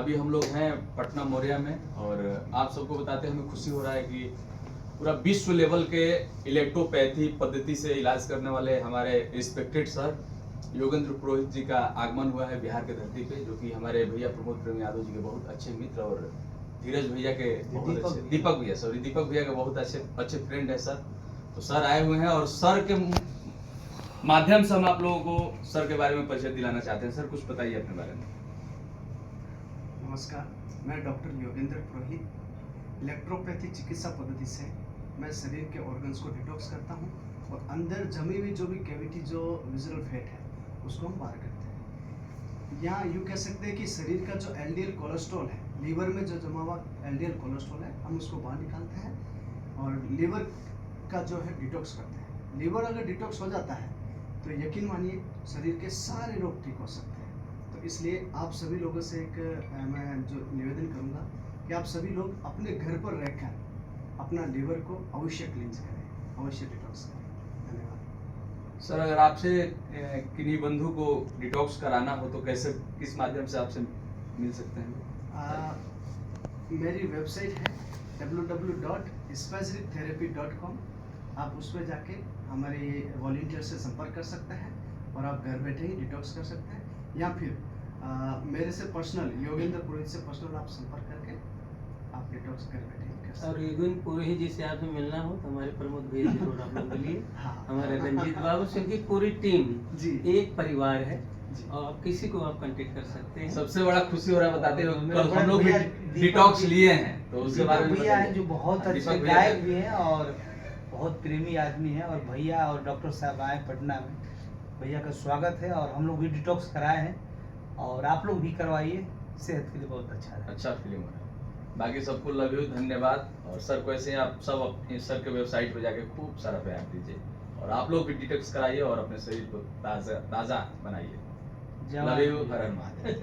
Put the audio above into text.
अभी हम लोग हैं पटना मोरिया में और आप सबको बताते हैं हमें खुशी हो रहा है कि पूरा विश्व लेवल के इलेक्ट्रोपैथी पद्धति से इलाज करने वाले हमारे रिस्पेक्टेड सर योगेंद्र पुरोहित जी का आगमन हुआ है बिहार के धरती पे, जो कि हमारे भैया प्रमोद प्रेम यादव जी के बहुत अच्छे मित्र और धीरज भैया के दीपक भैया के बहुत अच्छे फ्रेंड है सर। तो सर आए हुए हैं और सर के माध्यम से हम आप लोगों को सर के बारे में परिचय दिलाना चाहते हैं। सर कुछ बताइए अपने बारे में। नमस्कार, मैं डॉक्टर योगेंद्र पुरोहित इलेक्ट्रोपैथी चिकित्सा पद्धति से मैं शरीर के ऑर्गन्स को डिटॉक्स करता हूं और अंदर जमी हुई जो भी कैविटी जो विजुअल फैट है उसको हम बाहर करते हैं। यहाँ यूँ कह सकते हैं कि शरीर का जो एलडीएल कोलेस्ट्रॉल है, लीवर में जो जमा हुआ एलडीएल कोलेस्ट्रॉल है, हम उसको बाहर निकालते हैं और लीवर का जो है डिटॉक्स करते हैं। लीवर अगर डिटॉक्स हो जाता है तो यकीन मानिए शरीर के सारे रोग ठीक हो सकते हैं। तो इसलिए आप सभी लोगों से एक मैं जो निवेदन करूंगा कि आप सभी लोग अपने घर पर रहकर अपना लीवर को अवश्य क्लींस करें, अवश्य डिटॉक्स करें। धन्यवाद। सर अगर आपसे किन्हीं बंधु को डिटॉक्स कराना हो तो कैसे, किस माध्यम से आपसे मिल सकते हैं? मेरी वेबसाइट है www.spasrictherapy.com। आप उस पर जाके हमारे वॉलंटियर से संपर्क कर सकते हैं और आप घर बैठे ही डिटॉक्स कर सकते हैं, या फिर मेरे से पर्सनल योगेंद्र पुरोहित से पर्सनल आप संपर्क करके आप डिटॉक्स घर बैठे ही कर सकते हैं। और योगेंद्र पुरोहित जी से आपसे मिलना हो तो हमारे प्रमोद भैया जरूर आप लोग मिलिए। हाँ। हमारे रंजीत बाबू से की पूरी टीम जी एक परिवार है जी। और किसी को आप कांटेक्ट कर सकते हैं। सबसे बड़ा खुशी हो रहा है, बताते हो कल हम लोग भी डिटॉक्स लिए हैं तो उसके बारे में भैया हैं जो बहुत हाँ, अच्छे दीपक भैया गायक भी हैं और बहुत प्रेमी आदमी हैं, और भैया और डॉक्टर साहब आए पटना में, भैया का स्वागत है। और हम लोग भी डिटॉक्स कराए हैं और आप लोग भी करवाइए, सेहत के लिए बहुत अच्छा है। अच्छा फीलिंग हो रहा है। बाकी सबको लव यू, धन्यवाद। और सर को ऐसे ही आप सब अपने सर के वेबसाइट पर जाके खूब सारा प्यार दीजिए और आप लोग भी डिटॉक्स कराइए और अपने शरीर को ताज़ा बनाइए। Love you, her her Mahadev.